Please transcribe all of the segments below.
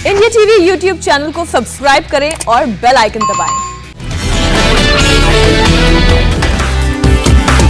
India TV YouTube channel को subscribe करें और बेल आइकन दबाएं।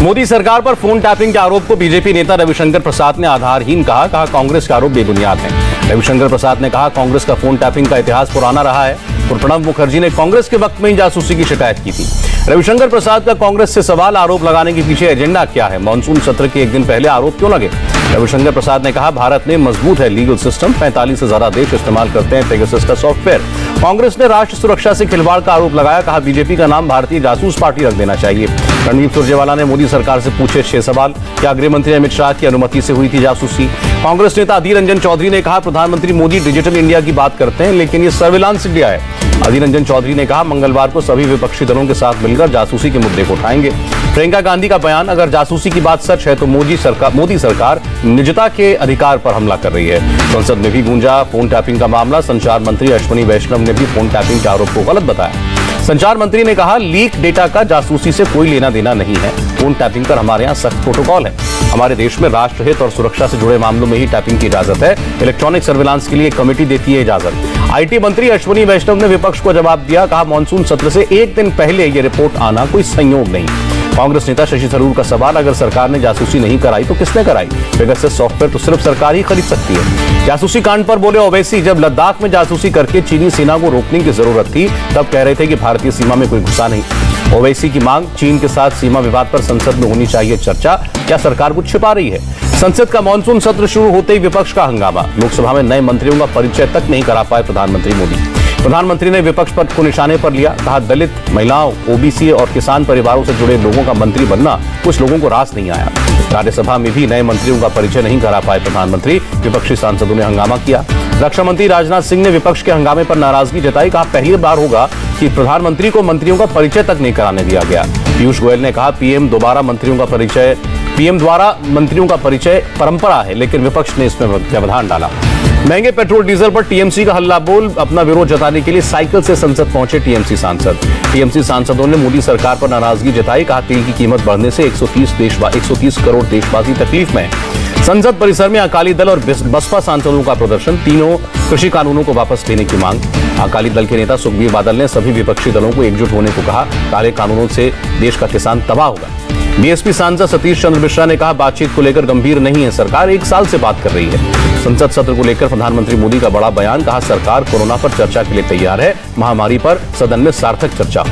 मोदी सरकार पर फोन टैपिंग के आरोप को बीजेपी नेता रविशंकर प्रसाद ने आधारहीन कहा कांग्रेस के आरोप बेबुनियाद हैं। रविशंकर प्रसाद ने कहा कांग्रेस का फोन टैपिंग का इतिहास पुराना रहा है और प्रणब मुखर्जी ने कांग्रेस के वक्त में ही जासूसी की शिकायत की थी। रविशंकर प्रसाद का कांग्रेस से सवाल आरोप लगाने के पीछे एजेंडा क्या है, मानसून सत्र के एक दिन पहले आरोप क्यों लगे। रविशंकर प्रसाद ने कहा भारत में मजबूत है लीगल सिस्टम, 45 से ज्यादा देश इस्तेमाल करते हैं पेगासस का सॉफ्टवेयर। कांग्रेस ने राष्ट्र सुरक्षा से खिलवाड़ का आरोप लगाया, कहा बीजेपी का नाम भारतीय जासूस पार्टी रख देना चाहिए। रणदीप सुरजेवाला ने मोदी सरकार से पूछे 6 सवाल, क्या गृह मंत्री अमित शाह की अनुमति से हुई थी जासूसी। कांग्रेस नेता अधीर रंजन चौधरी ने कहा प्रधानमंत्री मोदी डिजिटल इंडिया की बात करते हैं लेकिन ये सर्विलांस इंडिया है। अधीर रंजन चौधरी ने कहा मंगलवार को सभी विपक्षी दलों के साथ मिलकर जासूसी के मुद्दे को उठाएंगे। प्रियंका गांधी का बयान, अगर जासूसी की बात सच है तो मोदी सरकार निजता के अधिकार पर हमला कर रही है। संसद में भी गूंजा फोन टैपिंग का मामला। संचार मंत्री अश्विनी वैष्णव ने भी फोन टैपिंग के आरोप को गलत बताया। संचार मंत्री ने कहा लीक डेटा का जासूसी से कोई लेना देना नहीं है। फोन टैपिंग पर हमारे यहाँ सख्त प्रोटोकॉल है। हमारे देश में राष्ट्रहित और सुरक्षा से जुड़े मामलों में ही टैपिंग की इजाजत है। इलेक्ट्रॉनिक सर्विलांस के लिए कमेटी देती है इजाजत। आईटी मंत्री अश्विनी वैष्णव ने विपक्ष को जवाब दिया, कहा मानसून सत्र से एक दिन पहले ये रिपोर्ट आना कोई संयोग नहीं। कांग्रेस नेता शशि थरूर का सवाल, अगर सरकार ने जासूसी नहीं कराई तो किसने कराई। पेगासस सॉफ्टवेयर तो सिर्फ सरकार ही खरीद सकती है। जासूसी कांड पर बोले ओवैसी, जब लद्दाख में जासूसी करके चीनी सेना को रोकने की जरूरत थी तब कह रहे थे कि भारतीय सीमा में कोई घुसा नहीं। ओवैसी की मांग, चीन के साथ सीमा विवाद पर संसद में होनी चाहिए चर्चा, क्या सरकार कुछ छिपा रही है। संसद का मानसून सत्र शुरू होते ही विपक्ष का हंगामा। लोकसभा में नए मंत्रियों का परिचय तक नहीं करा पाए प्रधानमंत्री मोदी। प्रधानमंत्री ने विपक्ष पद को निशाने पर लिया, कहा दलित, महिलाओं, ओबीसी और किसान परिवारों से जुड़े लोगों का मंत्री बनना कुछ लोगों को रास नहीं आया। राज्यसभा में भी नए मंत्रियों का परिचय नहीं करा पाए प्रधानमंत्री। विपक्षी सांसदों ने हंगामा किया। रक्षा मंत्री राजनाथ सिंह ने विपक्ष के हंगामे पर नाराजगी जताई, कहा पहली बार होगा कि प्रधानमंत्री को मंत्रियों का परिचय तक नहीं कराने दिया गया। पीयूष गोयल ने कहा पीएम द्वारा मंत्रियों का परिचय परंपरा है लेकिन विपक्ष ने इसमें व्यवधान डाला। महंगे पेट्रोल डीजल पर टीएमसी का हल्ला बोल, अपना विरोध जताने के लिए साइकिल से संसद पहुंचे टीएमसी सांसद। टीएमसी सांसदों ने मोदी सरकार पर नाराजगी जताई, कहा तेल की कीमत बढ़ने से 130 करोड़ देशवासी तकलीफ में हैं। संसद परिसर में अकाली दल और बसपा सांसदों का प्रदर्शन, तीनों कृषि कानूनों को वापस लेने की मांग। अकाली दल के नेता सुखबीर बादल ने सभी विपक्षी दलों को एकजुट होने को कहा, काले कानूनों से देश का किसान तबाह होगा। बीएसपी सांसद सतीश चंद्र मिश्रा ने कहा बातचीत को लेकर गंभीर नहीं है, सरकार 1 साल से बात कर रही है। संसद सत्र को लेकर प्रधानमंत्री मोदी का बड़ा बयान, कहा सरकार कोरोना पर चर्चा के लिए तैयार है, महामारी पर सदन में सार्थक चर्चा।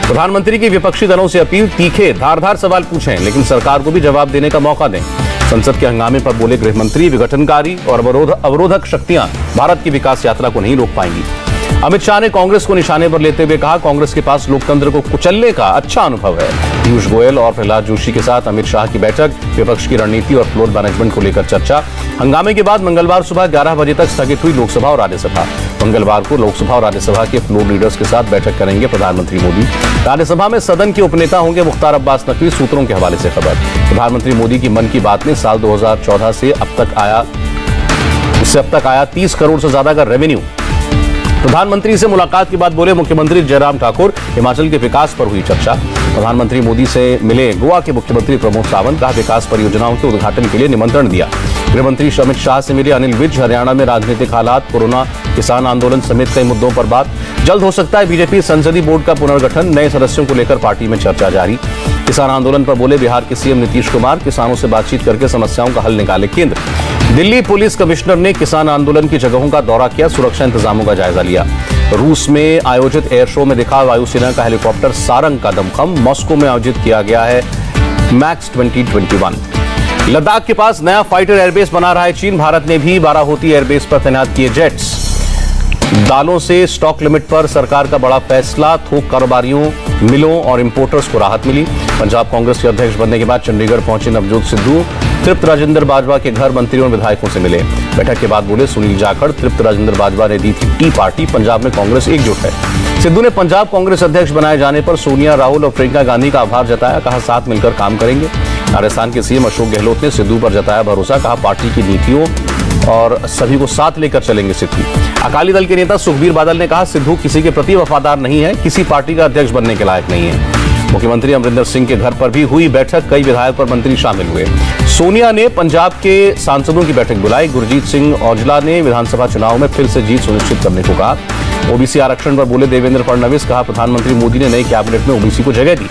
प्रधानमंत्री की विपक्षी दलों से अपील, तीखे धारदार सवाल पूछें लेकिन सरकार को भी जवाब देने का मौका दें। संसद के हंगामे पर बोले गृह मंत्री, विघटनकारी और अवरोधक शक्तियां भारत की विकास यात्रा को नहीं रोक पाएंगी। अमित शाह ने कांग्रेस को निशाने पर लेते हुए कहा कांग्रेस के पास लोकतंत्र को कुचलने का अच्छा अनुभव है। पीयूष गोयल और प्रहलाद जोशी के साथ अमित शाह की बैठक, विपक्ष की रणनीति और फ्लोर मैनेजमेंट को लेकर चर्चा। हंगामे के बाद मंगलवार सुबह 11 बजे तक स्थगित हुई लोकसभा और राज्यसभा। मंगलवार को लोकसभा और राज्यसभा के फ्लोर लीडर्स के साथ बैठक करेंगे प्रधानमंत्री मोदी। राज्यसभा में सदन के उपनेता होंगे मुख्तार अब्बास नकवी, सूत्रों के हवाले से खबर। प्रधानमंत्री मोदी की मन की बात में साल 2014 से अब तक आया 30 करोड़ से ज्यादा का रेवेन्यू। प्रधानमंत्री से मुलाकात के बाद बोले मुख्यमंत्री जयराम ठाकुर, हिमाचल के विकास पर हुई चर्चा। प्रधानमंत्री मोदी से मिले गोवा के मुख्यमंत्री प्रमोद सावंत, कहा विकास परियोजनाओं के उद्घाटन के लिए निमंत्रण दिया। गृहमंत्री अमित शाह से मिले अनिल विज, हरियाणा में राजनीतिक हालात, कोरोना, किसान आंदोलन समेत कई मुद्दों पर बात। जल्द हो सकता है बीजेपी संसदीय बोर्ड का पुनर्गठन, नए सदस्यों को लेकर पार्टी में चर्चा जारी। किसान आंदोलन पर बोले बिहार के सीएम नीतीश कुमार, किसानों से बातचीत करके समस्याओं का हल निकाले केंद्र। दिल्ली पुलिस कमिश्नर ने किसान आंदोलन की जगहों का दौरा किया, सुरक्षा इंतजामों का जायजा लिया। रूस में आयोजित एयर शो में दिखा वायुसेना का हेलीकॉप्टर सारंग का दमखम। मॉस्को में आयोजित किया गया है मैक्स 2021। लद्दाख के पास नया फाइटर एयरबेस बना रहा है चीन। भारत ने भी बाराहोती एयरबेस पर तैनात किए जेट्स। दालों से स्टॉक लिमिट पर सरकार का बड़ा फैसला, थोक कारोबारियों, मिलों और इंपोर्टर्स को राहत मिली। पंजाब कांग्रेस के अध्यक्ष बनने के बाद चंडीगढ़ पहुंचे नवजोत सिद्धू, तृप्त राजेंद्र बाजवा के घर मंत्रियों और विधायकों से मिले। बैठक के बाद बोले सुनील जाखड़, तृप्त राजेंद्र बाजवा ने दी थी टी पार्टी, पंजाब में कांग्रेस एकजुट है। सिद्धू ने पंजाब कांग्रेस अध्यक्ष बनाए जाने पर सोनिया, राहुल और प्रियंका गांधी का आभार जताया, कहा साथ मिलकर काम करेंगे। राजस्थान के सीएम अशोक गहलोत ने सिद्धू पर जताया भरोसा, कहा पार्टी की नीतियों और सभी को साथ लेकर चलेंगे सिद्धू। अकाली दल के नेता सुखबीर बादल ने कहा सिद्धू किसी के प्रति वफादार नहीं है, किसी पार्टी का अध्यक्ष बनने के लायक नहीं है। मुख्यमंत्री अमरिंदर सिंह के घर पर भी हुई बैठक, कई विधायक और मंत्री शामिल हुए। सोनिया ने पंजाब के सांसदों की बैठक बुलाई। गुरजीत सिंह औजला ने विधानसभा चुनाव में फिर से जीत सुनिश्चित करने को कहा। ओबीसी आरक्षण पर बोले देवेंद्र फडणवीस, कहा प्रधानमंत्री मोदी ने नई कैबिनेट में ओबीसी को जगह दी।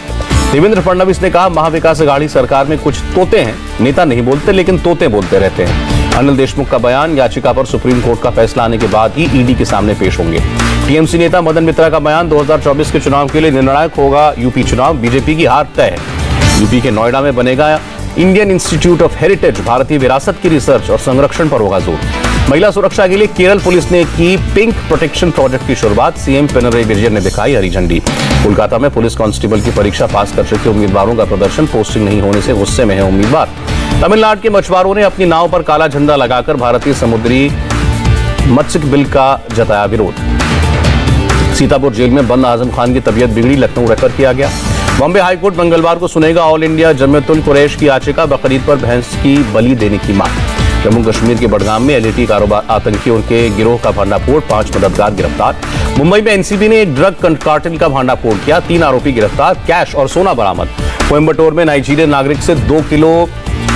देवेंद्र फडणवीस ने कहा महाविकास अघाड़ी सरकार में कुछ तोते हैं, नेता नहीं बोलते लेकिन तोते बोलते रहते हैं। अनिल देशमुख का बयान, याचिका पर सुप्रीम कोर्ट का फैसला आने के बाद ही ईडी के सामने पेश होंगे। टीएमसी नेता मदन मित्रा का बयान, 2024 के चुनाव के लिए निर्णायक होगा यूपी चुनाव, बीजेपी की हार तय है। यूपी के नोएडा में बनेगा इंडियन इंस्टीट्यूट ऑफ हेरिटेज, भारतीय विरासत की रिसर्च और संरक्षण पर होगा जोर। महिला सुरक्षा के लिए केरल पुलिस ने की पिंक प्रोटेक्शन प्रोजेक्ट की शुरुआत, सीएम पिनरई विजयन ने दिखाई हरी झंडी। कोलकाता में पुलिस कांस्टेबल की परीक्षा पास कर चुके उम्मीदवारों का प्रदर्शन, पोस्टिंग नहीं होने से गुस्से में है उम्मीदवार। तमिलनाडु के मछुआरों ने अपनी नाव पर काला झंडा लगाकर भारतीय समुद्री मत्स्य बिल का जताया विरोध। सीतापुर जेल में बंद आजम खान की तबीयत बिगड़ी, लखनऊ रेफर किया गया। बॉम्बे हाईकोर्ट मंगलवार को सुनेगा ऑल इंडिया जमियतुल कुरैश की याचिका, बकरीद पर भैंस की बलि देने की मांग। जम्मू कश्मीर के बडगाम में एलईटी कारोबार आतंकियों के गिरोह का भांडाफोड़, 5 मददगार गिरफ्तार। मुंबई में एनसीबी ने एक ड्रग कार्टेल का भांडाफोड़ किया, 3 आरोपी गिरफ्तार, कैश और सोना बरामद। कोयंबटूर में नाइजीरियन नागरिक से 2 किलो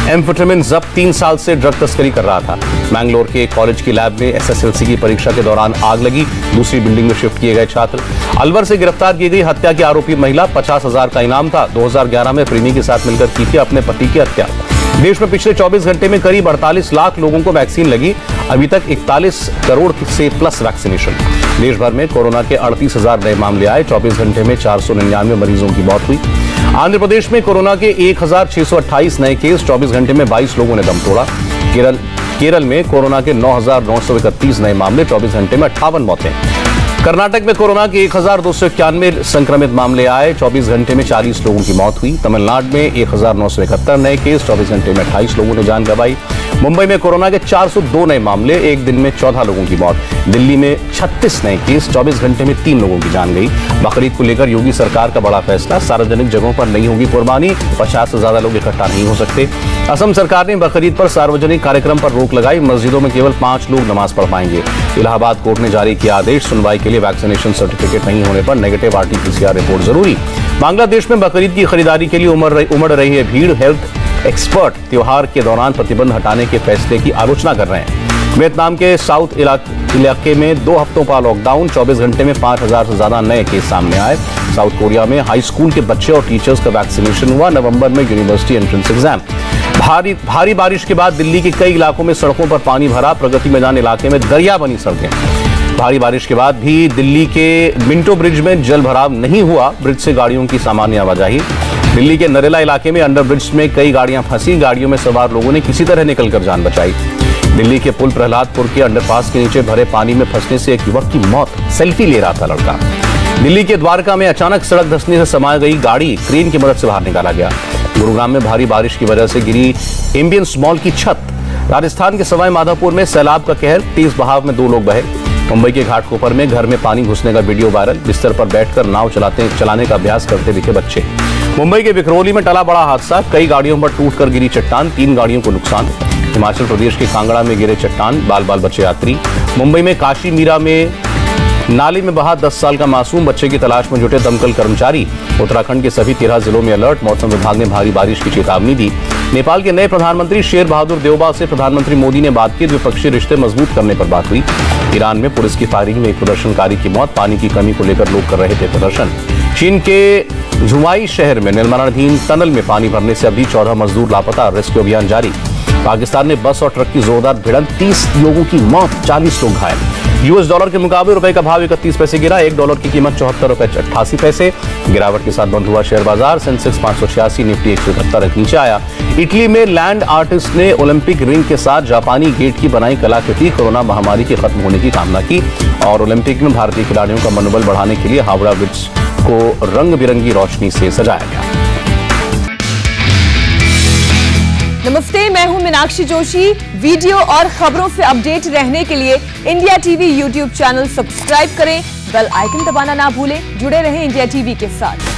एम्फेटामिन जब्त, 3 साल से ड्रग तस्करी कर रहा था। मैंगलोर के कॉलेज की लैब में एसएसएलसी की परीक्षा के दौरान आग लगी, दूसरी बिल्डिंग में शिफ्ट किए गए छात्र। अलवर से गिरफ्तार की गई हत्या की आरोपी महिला, 50,000 का इनाम था। 2011 में प्रेमी के साथ मिलकर की थी अपने पति की हत्या। देश में पिछले 24 घंटे में करीब 48 लाख लोगों को वैक्सीन लगी, अभी तक 41 करोड़ से प्लस वैक्सीनेशन। देश भर में कोरोना के 38,000 नए मामले आए, 24 घंटे में 499 मरीजों की मौत हुई। आंध्र प्रदेश में कोरोना के 1,628 नए केस, 24 घंटे में 22 लोगों ने दम तोड़ा। केरल में कोरोना के 9,931 नए मामले, 24 घंटे में 58 मौतें। कर्नाटक में कोरोना के 1,291 संक्रमित मामले आए, 24 घंटे में 40 लोगों की मौत हुई। तमिलनाडु में 1,971 नए केस, 24 घंटे में 28 लोगों ने जान गंवाई। मुंबई में कोरोना के 402 नए मामले, एक दिन में 14 लोगों की मौत। दिल्ली में 36 नए केस, 24 घंटे में 3 लोगों की जान गई। बकरीद को लेकर योगी सरकार का बड़ा फैसला, सार्वजनिक जगहों पर नहीं होगी कुर्बानी, 50 से ज्यादा लोग इकट्ठा नहीं हो सकते। असम सरकार ने बकरीद पर सार्वजनिक कार्यक्रम पर रोक लगाई, मस्जिदों में केवल 5 लोग नमाज पढ़ पाएंगे। इलाहाबाद कोर्ट ने जारी किया आदेश, सुनवाई के लिए वैक्सीनेशन सर्टिफिकेट नहीं होने पर नेगेटिव आरटी-पीसीआर रिपोर्ट जरूरी। बांग्लादेश में बकरीद की खरीदारी के लिए उमड़ रही है भीड़, हेल्थ एक्सपर्ट त्योहार के दौरान प्रतिबंध हटाने के फैसले की आलोचना कर रहे हैं। वियतनाम के साउथ इलाके में 2 हफ्तों का लॉकडाउन, 24 घंटे में 5,000 से ज्यादा नए केस सामने आए। साउथ कोरिया में हाई स्कूल के बच्चे और टीचर्स का वैक्सीनेशन हुआ, नवंबर में यूनिवर्सिटी एंट्रेंस एग्जाम। भारी बारिश के बाद दिल्ली के कई इलाकों में सड़कों पर पानी भरा, प्रगति मैदान इलाके में दरिया बनी सड़कें। भारी बारिश के बाद भी दिल्ली के मिंटो ब्रिज में जल भराव नहीं हुआ, ब्रिज से गाड़ियों की सामान्य आवाजाही। दिल्ली के नरेला इलाके में अंडर ब्रिज में कई गाड़ियां फंसी, गाड़ियों में सवार लोगों ने किसी तरह निकलकर जान बचाई। दिल्ली के पुल प्रहलादपुर के अंडरपास के नीचे भरे पानी में फंसने से एक युवक की मौत, सेल्फी ले रहा था लड़का। दिल्ली के द्वारका में अचानक सड़क धंसने से समा गई गाड़ी, क्रेन की मदद से बाहर निकाला गया। गुरुग्राम में भारी बारिश की वजह से गिरी एम्बियंस मॉल की छत। राजस्थान के सवाई माधोपुर में सैलाब का कहर, तेज बहाव में 2 लोग बहे। मुंबई के घाटकोपर में घर में पानी घुसने का वीडियो वायरल, बिस्तर पर बैठकर नाव चलाने का अभ्यास करते दिखे बच्चे। मुंबई के विकरोली में टला बड़ा हादसा, कई गाड़ियों पर टूटकर गिरी चट्टान, 3 गाड़ियों को नुकसान। हिमाचल प्रदेश के कांगड़ा में गिरे चट्टान, बाल बाल बचे यात्री। मुंबई में काशी मीरा में नाले में बहा 10 साल का मासूम, बच्चे की तलाश में जुटे दमकल कर्मचारी। उत्तराखंड के सभी 13 जिलों में अलर्ट, मौसम विभाग ने भारी बारिश की चेतावनी दी। नेपाल के नए प्रधानमंत्री शेर बहादुर देउबा से प्रधानमंत्री मोदी ने बात की, द्विपक्षीय रिश्ते मजबूत करने पर बात हुई। ईरान में पुलिस की फायरिंग में एक प्रदर्शनकारी की मौत, पानी की कमी को लेकर लोग कर रहे थे प्रदर्शन। चीन के झुवाई शहर में निर्माणाधीन टनल में पानी भरने से अभी 14 मजदूर लापता, रेस्क्यू अभियान जारी। पाकिस्तान में बस और ट्रक की जोरदार भिड़ंत, 30 लोगों की मौत, 40 लोग घायल। यूएस डॉलर के मुकाबले रुपए का भाव 31 पैसे गिरा, $1 की कीमत 74 रुपए 88 पैसे। गिरावट के साथ बंद हुआ शेयर बाजार, सेंसेक्स 586, निफ्टी 171 अंक नीचे आया। इटली में लैंड आर्टिस्ट ने ओलंपिक रिंग के साथ जापानी गेट की बनाई कलाकृति, कोरोना महामारी के खत्म होने की कामना की। और ओलंपिक में भारतीय खिलाड़ियों का मनोबल बढ़ाने के लिए हावड़ा ब्रिज को रंग बिरंगी रोशनी से सजाया गया। नमस्ते, मैं हूं मीनाक्षी जोशी। वीडियो और खबरों से अपडेट रहने के लिए India TV YouTube channel subscribe करें, बेल आइकन दबाना ना भूलें। जुड़े रहें इंडिया टीवी के साथ।